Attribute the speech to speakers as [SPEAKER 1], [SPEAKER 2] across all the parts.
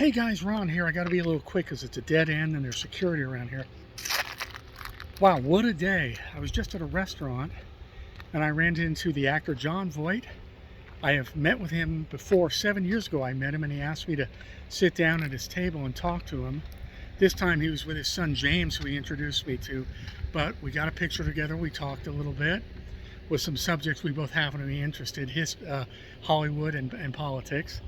[SPEAKER 1] Hey guys, Ron here. I got to be a little quick because it's a dead end and there's security around here. Wow, what a day. I was just at a restaurant and I ran into the actor Jon Voight. I have met with him before. 7 years ago I met him and he asked me to sit down at his table and talk to him. This time he was with his son James, who he introduced me to, but we got a picture together. We talked a little bit with some subjects we both happen to be interested in, Hollywood and politics.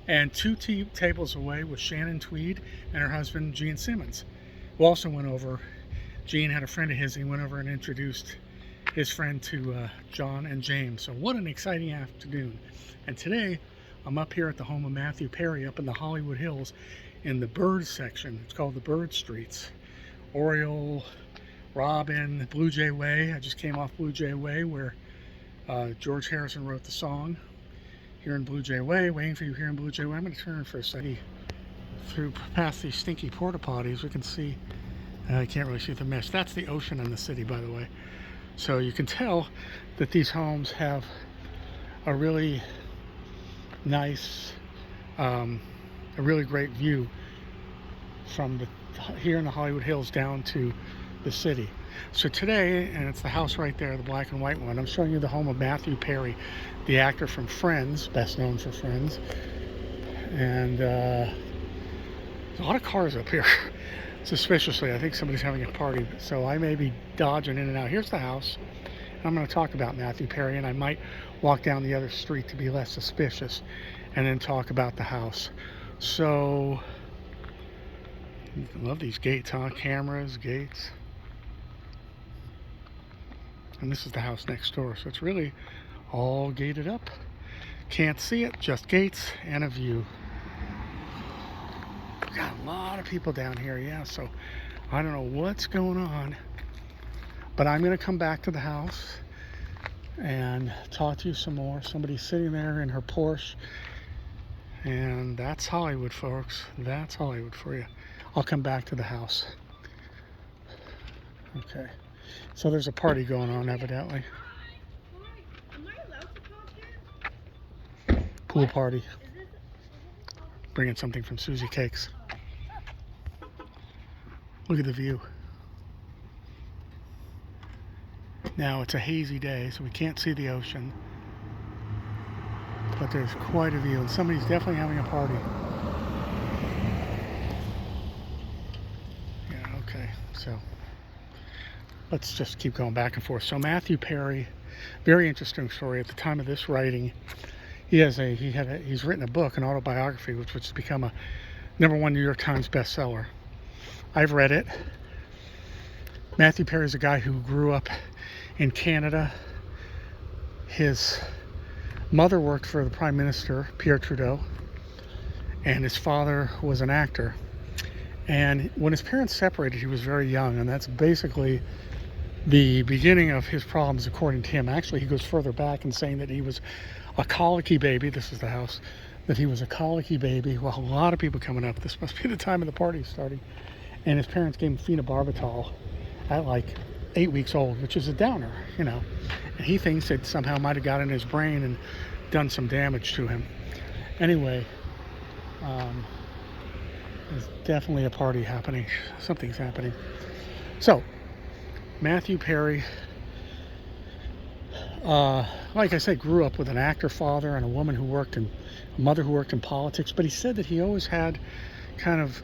[SPEAKER 1] And two tables away was Shannon Tweed and her husband Gene Simmons, who also went over. Gene had a friend of his, and he went over and introduced his friend to John and James. So what an exciting afternoon. And today I'm up here at the home of Matthew Perry up in the Hollywood Hills in the bird section. It's called the Bird Streets. Oriole, Robin, Blue Jay Way. I just came off Blue Jay Way where George Harrison wrote the song. Here in Blue Jay Way, waiting for you here in Blue Jay Way. I'm going to turn for a second. Through past these stinky porta potties, we can see, I can't really see the mesh. That's the ocean in the city, by the way. So you can tell that these homes have a really nice, a really great view from here in the Hollywood Hills down to the city. So today, and it's the house right there, the black and white one, I'm showing you the home of Matthew Perry, the actor from Friends, best known for Friends. And there's a lot of cars up here, suspiciously. I think somebody's having a party, so I may be dodging in and out. Here's the house. I'm going to talk about Matthew Perry, and I might walk down the other street to be less suspicious, and then talk about the house. So, I love these gates, huh? Cameras, gates. And this is the house next door, so it's really all gated up. Can't see it, just gates and a view. We've got a lot of people down here, yeah, so I don't know what's going on. But I'm gonna come back to the house and talk to you some more. Somebody's sitting there in her Porsche. And that's Hollywood, folks. That's Hollywood for you. I'll come back to the house. Okay. So there's a party going on, evidently. Pool party. Bringing something from Susie Cakes. Look at the view. Now it's a hazy day, so we can't see the ocean. But there's quite a view, and somebody's definitely having a party. Yeah, okay, so let's just keep going back and forth. So Matthew Perry, very interesting story. At the time of this writing, he's written a book, an autobiography, which has become a #1 New York Times bestseller. I've read it. Matthew Perry is a guy who grew up in Canada. His mother worked for the Prime Minister, Pierre Trudeau, and his father was an actor. And when his parents separated, he was very young, and that's basically the beginning of his problems, according to him. Actually, he goes further back in saying that he was a colicky baby. This is the house. That he was a colicky baby. Well, a lot of people coming up. This must be the time of the party starting. And his parents gave him phenobarbital at like 8 weeks old, which is a downer, you know. And he thinks it somehow might have got in his brain and done some damage to him. Anyway, there's definitely a party happening. Something's happening. So, Matthew Perry, like I said, grew up with an actor father and a mother who worked in politics, but he said that he always had kind of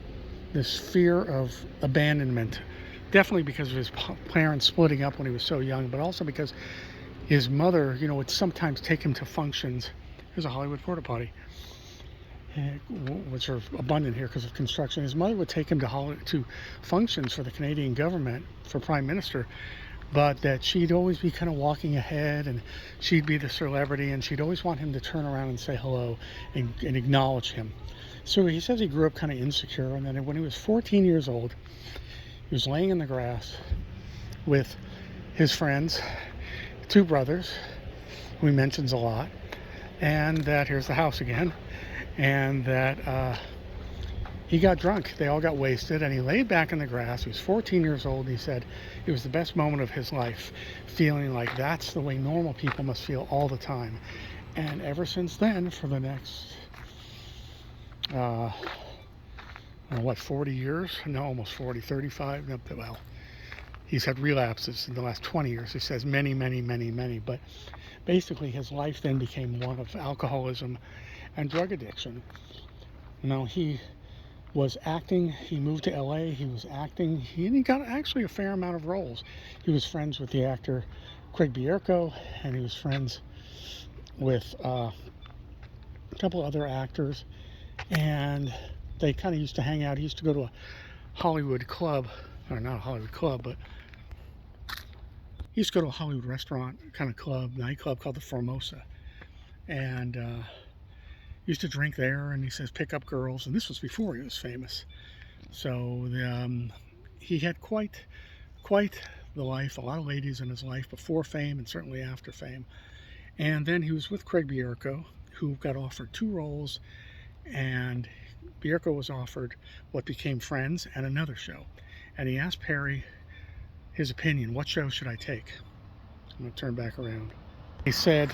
[SPEAKER 1] this fear of abandonment, definitely because of his parents splitting up when he was so young, but also because his mother, would sometimes take him to functions. Here's a Hollywood porta potty, which are abundant here because of construction. His mother would take him to functions for the Canadian government, for Prime Minister, but that she'd always be kind of walking ahead and she'd be the celebrity and she'd always want him to turn around and say hello and acknowledge him. So he says he grew up kind of insecure, and then when he was 14 years old, he was laying in the grass with his friends, 2 brothers, who he mentions a lot, and that, here's the house again, and that he got drunk. They all got wasted, and he laid back in the grass. He was 14 years old. He said it was the best moment of his life, feeling like that's the way normal people must feel all the time. And ever since then, for the next what, 40 years? No, almost 40, 35. No, well, he's had relapses in the last 20 years. He says many, many, many, many. But basically, his life then became one of alcoholism and drug addiction. He was acting. He moved to LA. He was acting. He got actually a fair amount of roles. He was friends with the actor Craig Bierko, and he was friends with a couple other actors, and they kind of used to hang out. He used to go to a Hollywood club, or not a Hollywood club, but he used to go to a Hollywood restaurant kind of club, nightclub called the Formosa, and used to drink there, and he says pick up girls, and this was before he was famous. So he had quite the life, a lot of ladies in his life before fame and certainly after fame. And then he was with Craig Bierko, who got offered 2 roles, and Bierko was offered what became Friends and another show. And he asked Perry his opinion, what show should I take? I'm going to turn back around. He said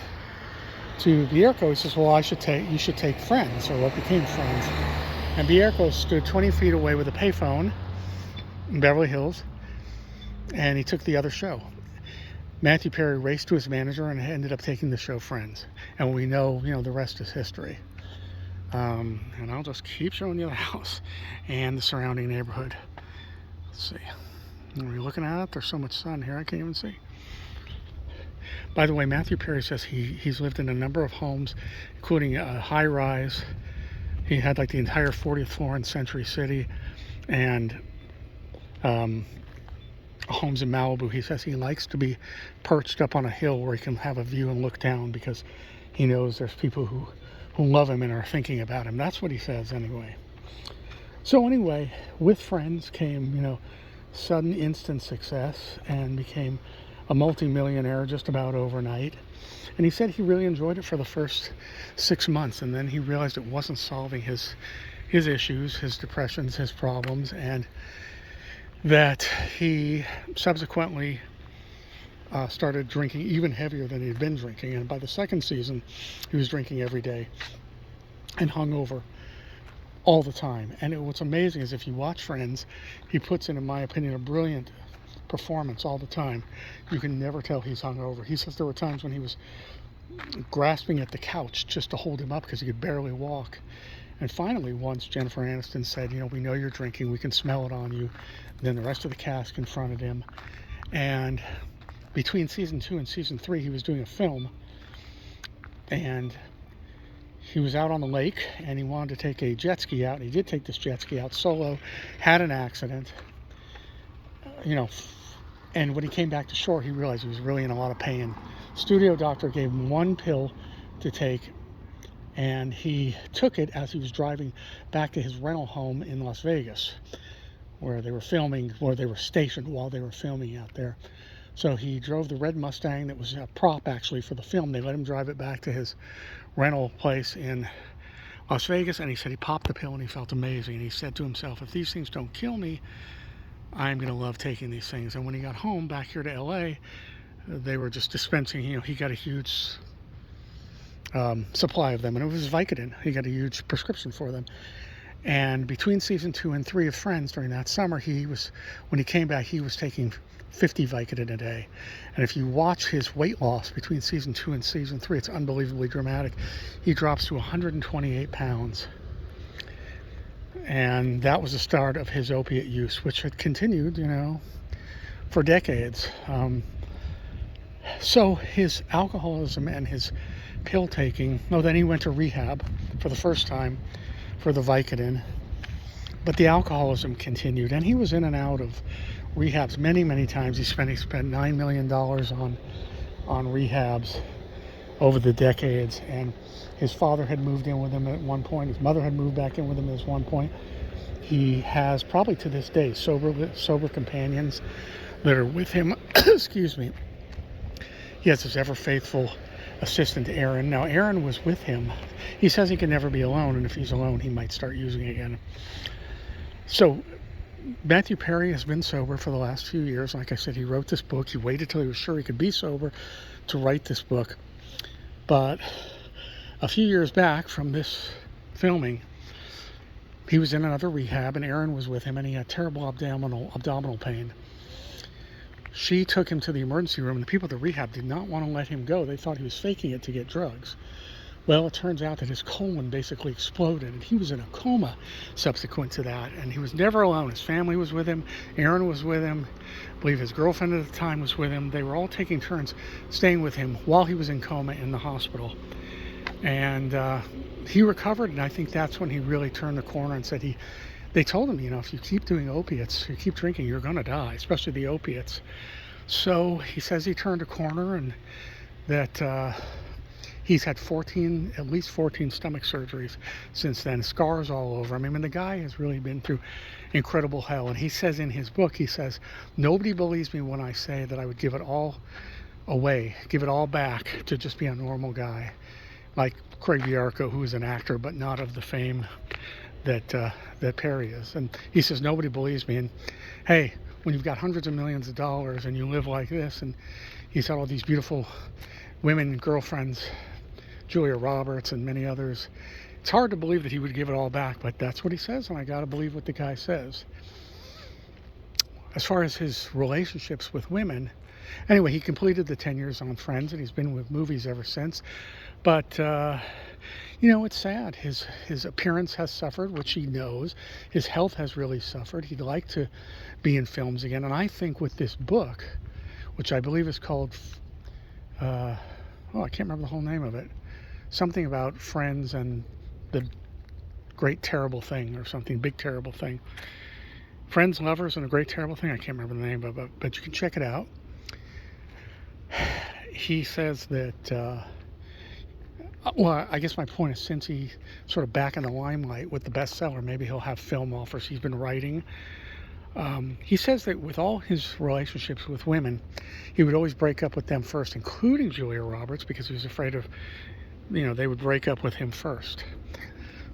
[SPEAKER 1] to Bierko, he says, well, you should take Friends, or what became Friends. And Bierko stood 20 feet away with a payphone in Beverly Hills, and he took the other show. Matthew Perry raced to his manager and ended up taking the show Friends. And we know, the rest is history. And I'll just keep showing you the house and the surrounding neighborhood. Let's see. Are you looking at it? There's so much sun here I can't even see. By the way, Matthew Perry says he's lived in a number of homes, including a high-rise. He had like the entire 40th floor in Century City, and homes in Malibu. He says he likes to be perched up on a hill where he can have a view and look down, because he knows there's people who love him and are thinking about him. That's what he says anyway. So anyway, with Friends came, sudden instant success, and became a multi-millionaire just about overnight. And he said he really enjoyed it for the first 6 months, and then he realized it wasn't solving his issues, his depressions, his problems, and that he subsequently started drinking even heavier than he'd been drinking. And by the second season, he was drinking every day and hungover all the time. And what's amazing is if you watch Friends, he puts in my opinion, a brilliant performance all the time. You can never tell he's hungover. He says there were times when he was grasping at the couch just to hold him up because he could barely walk. And finally, once Jennifer Aniston said, we know you're drinking, we can smell it on you. Then the rest of the cast confronted him. And between season 2 and season 3, he was doing a film. And he was out on the lake, and he wanted to take a jet ski out. And he did take this jet ski out solo, had an accident. And when he came back to shore, he realized he was really in a lot of pain. Studio doctor gave him 1 pill to take, and he took it as he was driving back to his rental home in Las Vegas, where they were filming, where they were stationed while they were filming out there. So he drove the red Mustang that was a prop actually for the film. They let him drive it back to his rental place in Las Vegas, and he said he popped the pill and he felt amazing. And he said to himself, if these things don't kill me, I'm going to love taking these things. And when he got home back here to LA, they were just dispensing, he got a huge supply of them, and it was Vicodin. He got a huge prescription for them. And between season 2 and 3 of Friends during that summer, when he came back, he was taking 50 Vicodin a day. And if you watch his weight loss between season 2 and season 3, it's unbelievably dramatic. He drops to 128 pounds. And that was the start of his opiate use, which had continued, for decades. So his alcoholism and his pill taking, then he went to rehab for the first time for the Vicodin. But the alcoholism continued, and he was in and out of rehabs many, many times. He spent $9 million on rehabs over the decades, and his father had moved in with him at one point. His mother had moved back in with him at one point. He has, probably to this day, sober companions that are with him. Excuse me. He has his ever faithful assistant, Aaron. Now, Aaron was with him. He says he can never be alone, and if he's alone, he might start using again. So Matthew Perry has been sober for the last few years. Like I said, he wrote this book. He waited till he was sure he could be sober to write this book. But a few years back from this filming, he was in another rehab, and Erin was with him, and he had terrible abdominal pain. She took him to the emergency room, and the people at the rehab did not want to let him go. They thought he was faking it to get drugs. Well, it turns out that his colon basically exploded, and he was in a coma subsequent to that. And he was never alone. His family was with him. Erin was with him. I believe his girlfriend at the time was with him. They were all taking turns staying with him while he was in coma in the hospital. And he recovered, and I think that's when he really turned the corner and said they told him, you know, if you keep doing opiates, you keep drinking, you're going to die, especially the opiates. So he says he turned a corner, and that he's had at least 14 stomach surgeries since then, scars all over him. I mean, the guy has really been through incredible hell. And he says in his book, he says, nobody believes me when I say that I would give it all away, give it all back to just be a normal guy. Like Craig Bierko, who is an actor, but not of the fame that Perry is. And he says, nobody believes me. And hey, when you've got hundreds of millions of dollars and you live like this, and he's had all these beautiful women, girlfriends, Julia Roberts and many others, it's hard to believe that he would give it all back, but that's what he says, and I gotta believe what the guy says. As far as his relationships with women, anyway, he completed the 10 years on Friends, and he's been with movies ever since. But you know, it's sad. His appearance has suffered, which he knows. His health has really suffered. He'd like to be in films again, and I think with this book, which I believe is called I can't remember the whole name of it. Something about friends and the great terrible thing, or something, big terrible thing. Friends, lovers, and a great terrible thing. I can't remember the name of it, but you can check it out. He says that, well, I guess my point is, since he's sort of back in the limelight with the bestseller, maybe he'll have film offers. He's been writing. He says that with all his relationships with women, he would always break up with them first, including Julia Roberts, because he was afraid of, you know, they would break up with him first.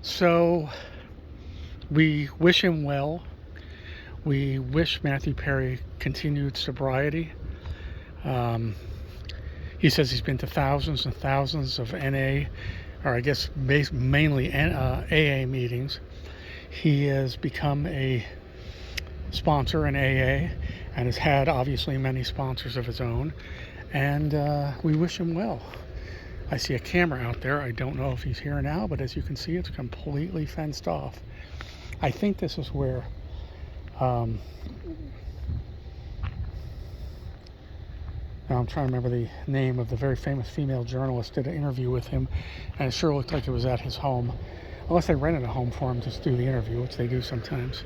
[SPEAKER 1] So we wish him well. We wish Matthew Perry continued sobriety. He says he's been to thousands and thousands of NA, or I guess mainly AA meetings. He has become a sponsor in AA and has had obviously many sponsors of his own, and we wish him well. I see a camera out there. I don't know if he's here now, but as you can see, it's completely fenced off. I think this is where now I'm trying to remember the name of the very famous female journalist did an interview with him, and it sure looked like it was at his home, unless they rented a home for him to do the interview, which they do sometimes.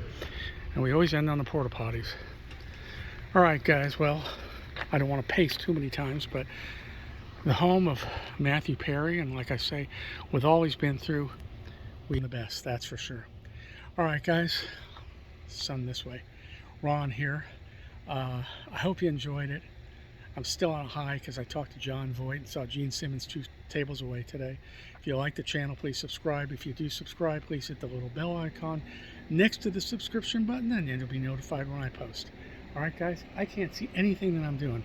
[SPEAKER 1] And we always end on the porta potties. All right, guys, well, I don't want to pace too many times, but the home of Matthew Perry, and like I say, with all he's been through, we're the best, that's for sure. All right, guys, sun this way. Ron here. I hope you enjoyed it. I'm still on a high because I talked to Jon Voight and saw Gene Simmons 2 tables away today. If you like the channel, please subscribe. If you do subscribe, please hit the little bell icon next to the subscription button, and you'll be notified when I post. All right, guys, I can't see anything that I'm doing,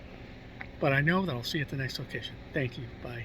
[SPEAKER 1] but I know that I'll see you at the next location. Thank you. Bye.